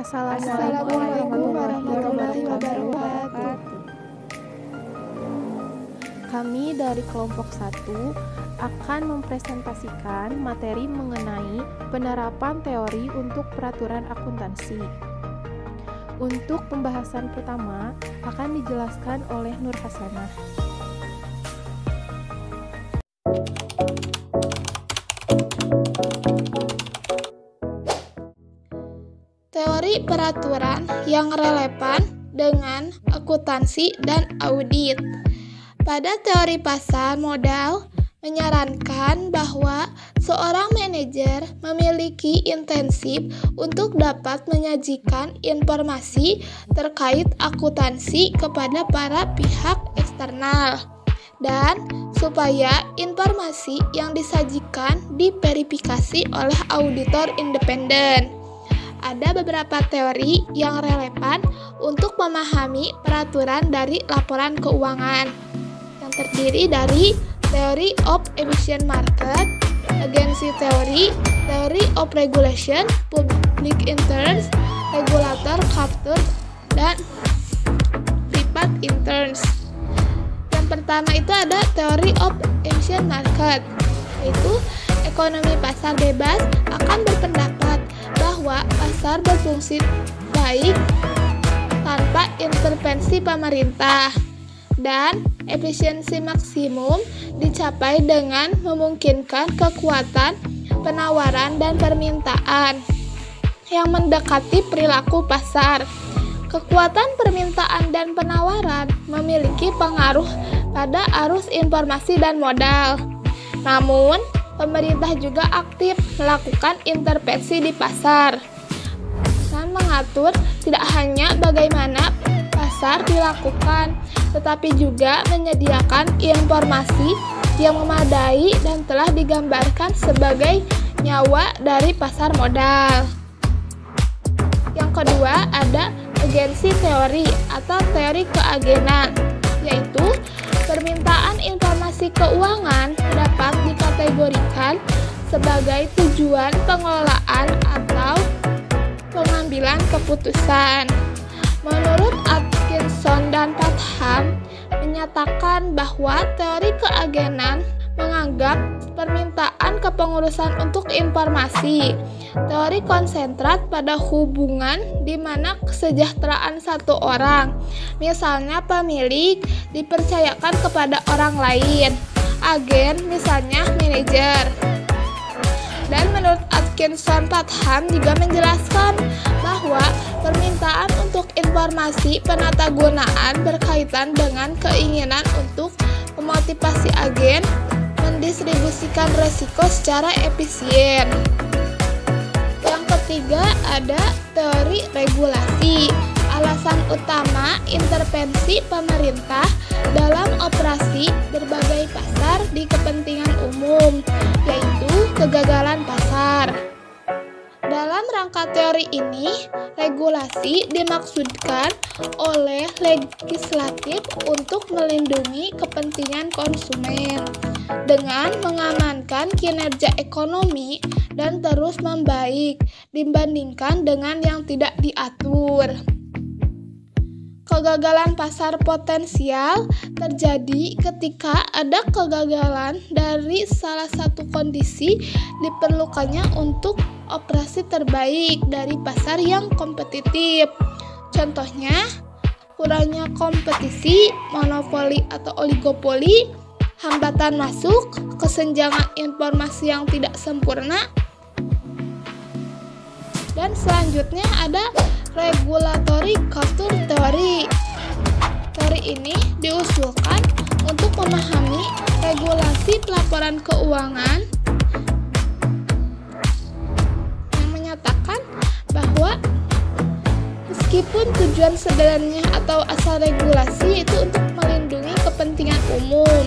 Assalamualaikum warahmatullahi wabarakatuh. Kami dari kelompok 1 akan mempresentasikan materi mengenai penerapan teori untuk peraturan akuntansi. Untuk pembahasan pertama akan dijelaskan oleh Nur Hasanah. Teori peraturan yang relevan dengan akuntansi dan audit. Pada teori pasar modal menyarankan bahwa seorang manajer memiliki intensif untuk dapat menyajikan informasi terkait akuntansi kepada para pihak eksternal dan supaya informasi yang disajikan diverifikasi oleh auditor independen. Ada beberapa teori yang relevan untuk memahami peraturan dari laporan keuangan yang terdiri dari teori of efficient market, agency theory, theory of regulation, public interest, regulator capture, dan private interest. Yang pertama itu ada teori of efficient market, yaitu ekonomi pasar bebas akan berpendapat bahwa pasar berfungsi baik tanpa intervensi pemerintah dan efisiensi maksimum dicapai dengan memungkinkan kekuatan penawaran dan permintaan yang mendekati perilaku pasar. Kekuatan permintaan dan penawaran memiliki pengaruh pada arus informasi dan modal. Namun, pemerintah juga aktif melakukan intervensi di pasar dan mengatur tidak hanya bagaimana pasar dilakukan, tetapi juga menyediakan informasi yang memadai dan telah digambarkan sebagai nyawa dari pasar modal. Yang kedua ada agensi teori atau teori keagenan, yaitu permintaan informasi keuangan dapat dikategorikan sebagai tujuan pengelolaan atau pengambilan keputusan. Menurut Atkinson dan Padham menyatakan bahwa teori keagenan menganggap permintaan kepengurusan untuk informasi. Teori konsentrat pada hubungan di mana kesejahteraan satu orang, misalnya pemilik, dipercayakan kepada orang lain, agen, misalnya manajer. Dan menurut Atkinson, Padham juga menjelaskan bahwa permintaan untuk informasi penatagunaan berkaitan dengan keinginan untuk memotivasi agen mendistribusikan risiko secara efisien. Yang ketiga ada teori regulasi. Alasan utama intervensi pemerintah dalam operasi berbagai pasar di kepentingan umum, yaitu kegagalan pasar. Dalam rangka teori ini, regulasi dimaksudkan oleh legislatif untuk melindungi kepentingan konsumen dengan mengamankan kinerja ekonomi dan terus membaik dibandingkan dengan yang tidak diatur. Kegagalan pasar potensial terjadi ketika ada kegagalan dari salah satu kondisi diperlukannya untuk operasi terbaik dari pasar yang kompetitif. Contohnya, kurangnya kompetisi, monopoli atau oligopoli, hambatan masuk, kesenjangan informasi yang tidak sempurna. Dan selanjutnya ada regulatory capture theory. Teori ini diusulkan untuk memahami regulasi pelaporan keuangan yang menyatakan bahwa meskipun tujuan sebenarnya atau asal regulasi itu untuk melindungi kepentingan umum,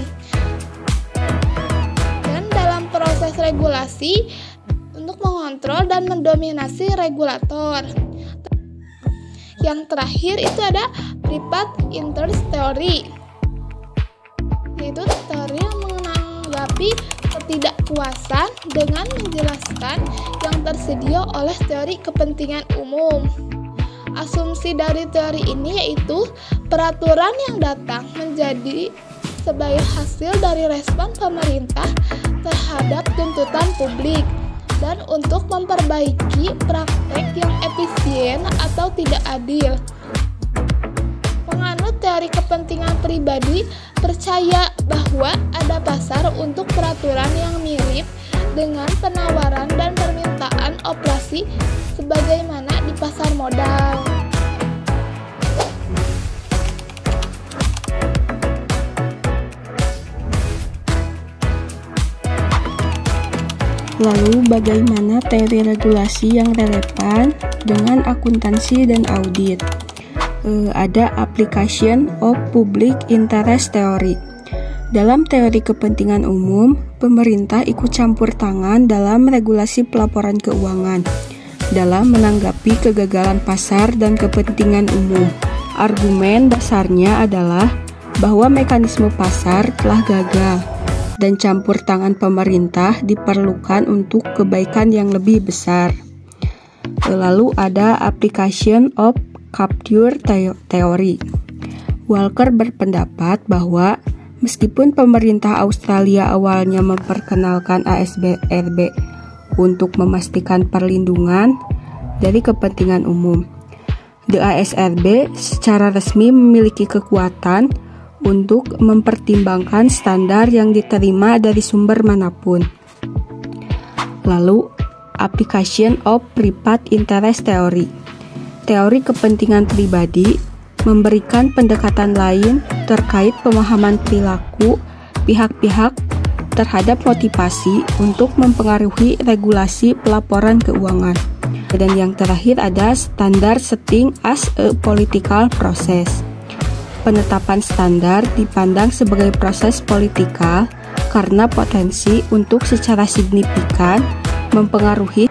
dan dalam proses regulasi untuk mengontrol dan mendominasi regulator. Yang terakhir itu ada private interest theory, yaitu teori yang menanggapi ketidakpuasan dengan menjelaskan yang tersedia oleh teori kepentingan umum. Asumsi dari teori ini yaitu peraturan yang datang menjadi sebagai hasil dari respon pemerintah terhadap tuntutan publik dan untuk memperbaiki praktek yang efisien atau tidak adil. Penganut teori kepentingan pribadi percaya bahwa ada pasar untuk peraturan yang mirip dengan penawaran dan permintaan operasi sebagaimana di pasar modal. Lalu bagaimana teori regulasi yang relevan dengan akuntansi dan audit? Ada application of public interest theory. Dalam teori kepentingan umum, pemerintah ikut campur tangan dalam regulasi pelaporan keuangan dalam menanggapi kegagalan pasar dan kepentingan umum. Argumen dasarnya adalah bahwa mekanisme pasar telah gagal dan campur tangan pemerintah diperlukan untuk kebaikan yang lebih besar. Lalu ada application of capture theory. Walker berpendapat bahwa meskipun pemerintah Australia awalnya memperkenalkan ASBRB untuk memastikan perlindungan dari kepentingan umum, the ASRB secara resmi memiliki kekuatan untuk mempertimbangkan standar yang diterima dari sumber manapun. Lalu, application of private interest theory. Teori kepentingan pribadi memberikan pendekatan lain terkait pemahaman perilaku pihak-pihak terhadap motivasi untuk mempengaruhi regulasi pelaporan keuangan. Dan yang terakhir ada standard setting as a political process. Penetapan standar dipandang sebagai proses politikal karena potensi untuk secara signifikan mempengaruhi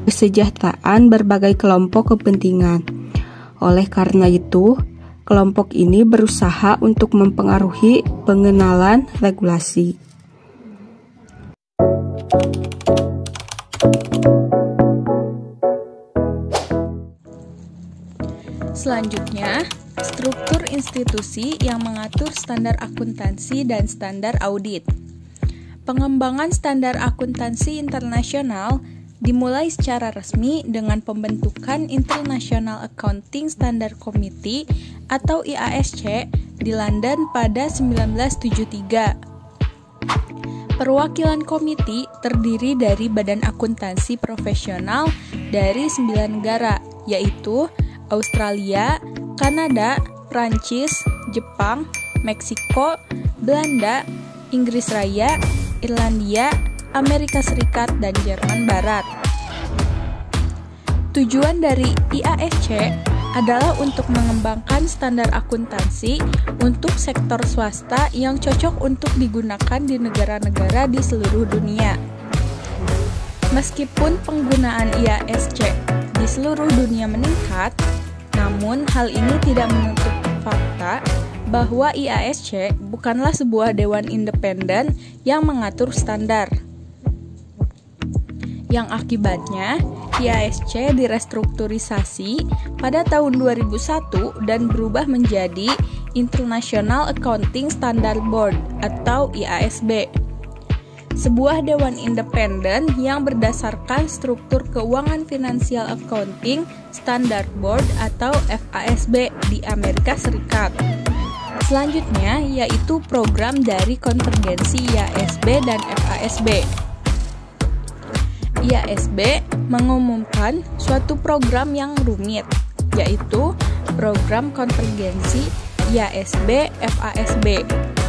kesejahteraan berbagai kelompok kepentingan. Oleh karena itu, kelompok ini berusaha untuk mempengaruhi pengenalan regulasi. Selanjutnya, struktur institusi yang mengatur standar akuntansi dan standar audit. Pengembangan standar akuntansi internasional dimulai secara resmi dengan pembentukan International Accounting Standard Committee atau IASC di London pada 1973. Perwakilan komite terdiri dari badan akuntansi profesional dari 9 negara, yaitu Australia, Kanada, Prancis, Jepang, Meksiko, Belanda, Inggris Raya, Irlandia, Amerika Serikat, dan Jerman Barat. Tujuan dari IASC adalah untuk mengembangkan standar akuntansi untuk sektor swasta yang cocok untuk digunakan di negara-negara di seluruh dunia. Meskipun penggunaan IASC di seluruh dunia meningkat, namun hal ini tidak menutup fakta bahwa IASC bukanlah sebuah dewan independen yang mengatur standar. Yang akibatnya, IASC direstrukturisasi pada tahun 2001 dan berubah menjadi International Accounting Standard Board atau IASB. Sebuah dewan independen yang berdasarkan struktur keuangan finansial accounting Standard Board atau FASB di Amerika Serikat. Selanjutnya yaitu program dari konvergensi IASB dan FASB. IASB mengumumkan suatu program yang rumit, yaitu program konvergensi IASB FASB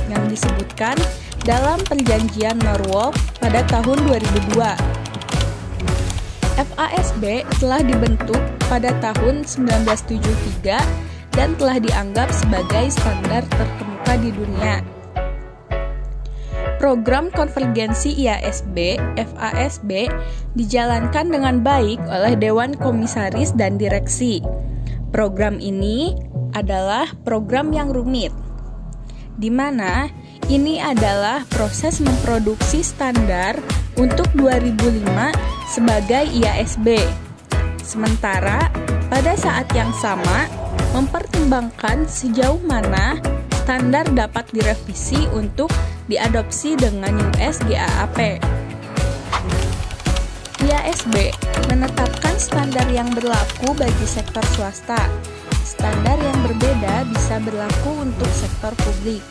yang disebutkan dalam perjanjian Norwalk pada tahun 2002. FASB telah dibentuk pada tahun 1973 dan telah dianggap sebagai standar terkemuka di dunia. Program konvergensi IASB FASB dijalankan dengan baik oleh Dewan Komisaris dan Direksi. Program ini adalah program yang rumit, di mana ini adalah proses memproduksi standar untuk 2005 sebagai IASB. Sementara pada saat yang sama mempertimbangkan sejauh mana standar dapat direvisi untuk diadopsi dengan US GAAP. IASB menetapkan standar yang berlaku bagi sektor swasta. Standar yang berbeda bisa berlaku untuk sektor publik.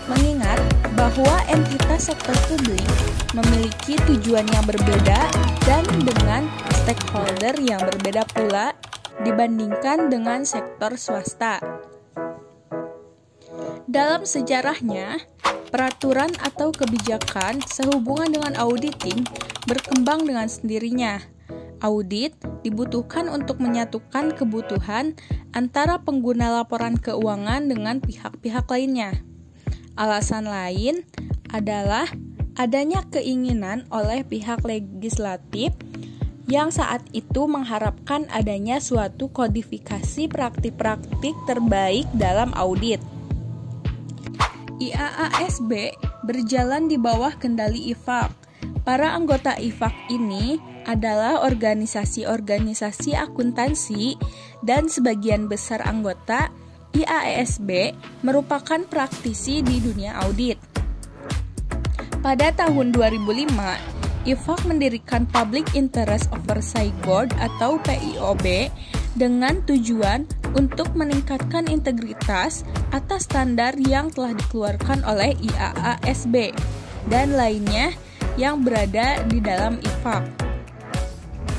Mengingat bahwa entitas sektor publik memiliki tujuan yang berbeda dan dengan stakeholder yang berbeda pula dibandingkan dengan sektor swasta. Dalam sejarahnya, peraturan atau kebijakan sehubungan dengan auditing berkembang dengan sendirinya. Audit dibutuhkan untuk menyatukan kebutuhan antara pengguna laporan keuangan dengan pihak-pihak lainnya. Alasan lain adalah adanya keinginan oleh pihak legislatif yang saat itu mengharapkan adanya suatu kodifikasi praktik-praktik terbaik dalam audit. IAASB berjalan di bawah kendali IFAK. Para anggota IFAK ini adalah organisasi-organisasi akuntansi dan sebagian besar anggota IAASB merupakan praktisi di dunia audit. Pada tahun 2005, IFAK mendirikan Public Interest Oversight Board atau PIOB dengan tujuan untuk meningkatkan integritas atas standar yang telah dikeluarkan oleh IAASB dan lainnya yang berada di dalam IFAK.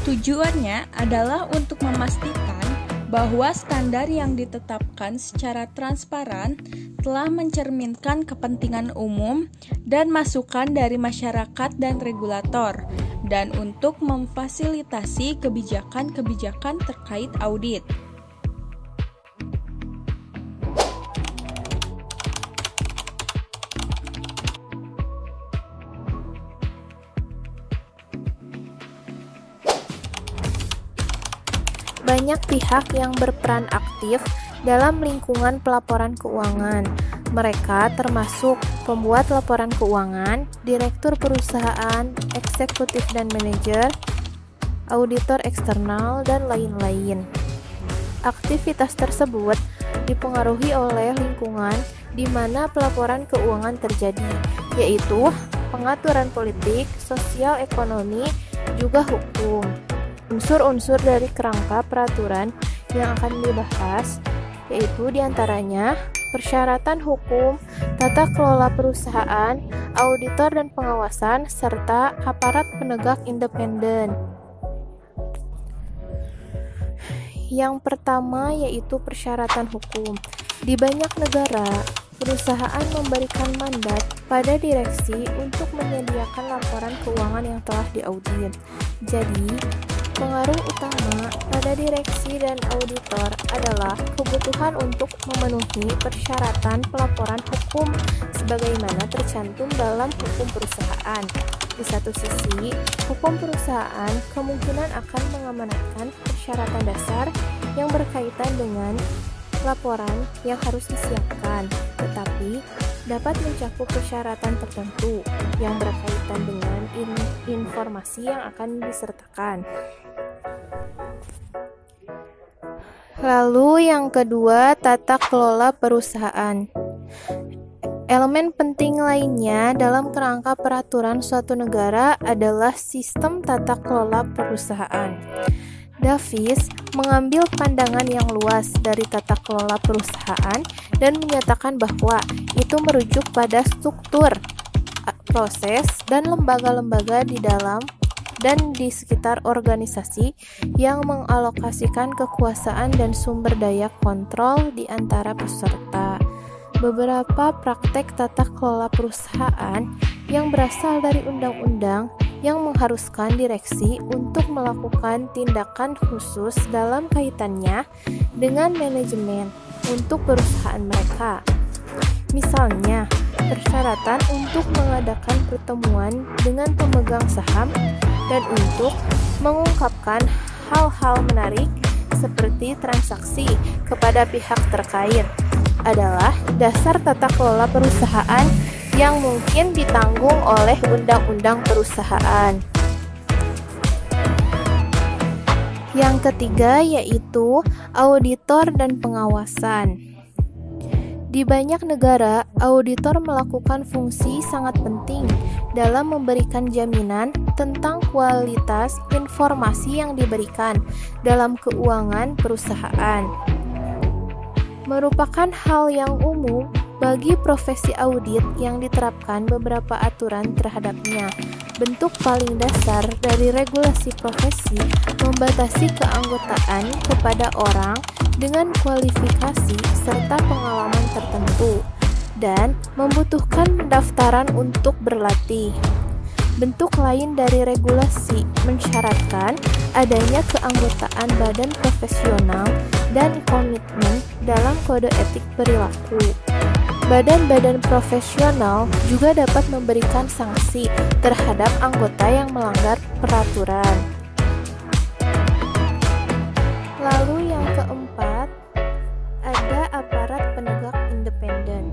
Tujuannya adalah untuk memastikan bahwa standar yang ditetapkan secara transparan telah mencerminkan kepentingan umum dan masukan dari masyarakat dan regulator, dan untuk memfasilitasi kebijakan-kebijakan terkait audit. Banyak pihak yang berperan aktif dalam lingkungan pelaporan keuangan. Mereka termasuk pembuat laporan keuangan, direktur perusahaan, eksekutif dan manajer, auditor eksternal, dan lain-lain. Aktivitas tersebut dipengaruhi oleh lingkungan di mana pelaporan keuangan terjadi, yaitu pengaturan politik, sosial ekonomi, juga hukum. Unsur-unsur dari kerangka peraturan yang akan dibahas yaitu diantaranya persyaratan hukum, tata kelola perusahaan, auditor dan pengawasan, serta aparat penegak independen. Yang pertama yaitu persyaratan hukum. Di banyak negara, perusahaan memberikan mandat pada direksi untuk menyediakan laporan keuangan yang telah diaudit. Jadi, pengaruh utama pada direksi dan auditor adalah kebutuhan untuk memenuhi persyaratan pelaporan hukum sebagaimana tercantum dalam hukum perusahaan. Di satu sisi, hukum perusahaan kemungkinan akan mengamanatkan persyaratan dasar yang berkaitan dengan laporan yang harus disiapkan, tetapi dapat mencakup persyaratan tertentu yang berkaitan dengan informasi yang akan disertakan. Lalu yang kedua, tata kelola perusahaan. Elemen penting lainnya dalam kerangka peraturan suatu negara adalah sistem tata kelola perusahaan. Davis mengambil pandangan yang luas dari tata kelola perusahaan dan menyatakan bahwa itu merujuk pada struktur, proses, dan lembaga-lembaga di dalam dan di sekitar organisasi yang mengalokasikan kekuasaan dan sumber daya kontrol di antara peserta. Beberapa praktek tata kelola perusahaan yang berasal dari undang-undang yang mengharuskan direksi untuk melakukan tindakan khusus dalam kaitannya dengan manajemen untuk perusahaan mereka. Misalnya, persyaratan untuk mengadakan pertemuan dengan pemegang saham dan untuk mengungkapkan hal-hal menarik seperti transaksi kepada pihak terkait adalah dasar tata kelola perusahaan yang mungkin ditanggung oleh undang-undang perusahaan. Yang ketiga yaitu auditor dan pengawasan. Di banyak negara, auditor melakukan fungsi sangat penting dalam memberikan jaminan tentang kualitas informasi yang diberikan dalam keuangan perusahaan. Merupakan hal yang umum bagi profesi audit yang diterapkan beberapa aturan terhadapnya. Bentuk paling dasar dari regulasi profesi membatasi keanggotaan kepada orang dengan kualifikasi serta pengalaman tertentu dan membutuhkan pendaftaran untuk berlatih. Bentuk lain dari regulasi mensyaratkan adanya keanggotaan badan profesional dan komitmen dalam kode etik perilaku. Badan-badan profesional juga dapat memberikan sanksi terhadap anggota yang melanggar peraturan. Lalu yang keempat, ada aparat penegak independen.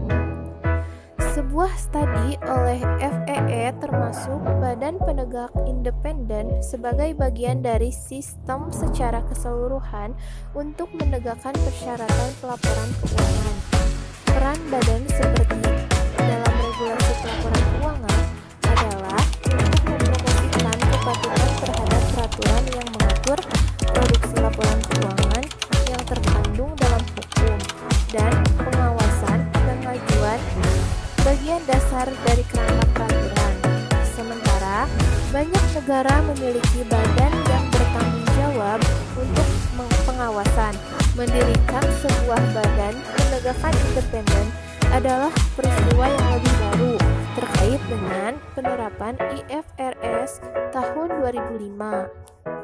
Sebuah studi oleh FEE termasuk Badan Penegak Independen sebagai bagian dari sistem secara keseluruhan untuk menegakkan persyaratan pelaporan keuangan. Peran badan seperti dalam regulasi pelaporan keuangan adalah untuk mempromosikan kepatuhan terhadap peraturan yang mengatur produksi laporan keuangan yang terkandung dalam hukum dan pengawasan pengajuan bagian dasar dari kerangka peraturan. Sementara, banyak negara memiliki badan yang bertanggung jawab untuk pengawasan. Mendirikan sebuah badan penegakan independen adalah peristiwa yang lebih baru terkait dengan penerapan IFRS tahun 2005.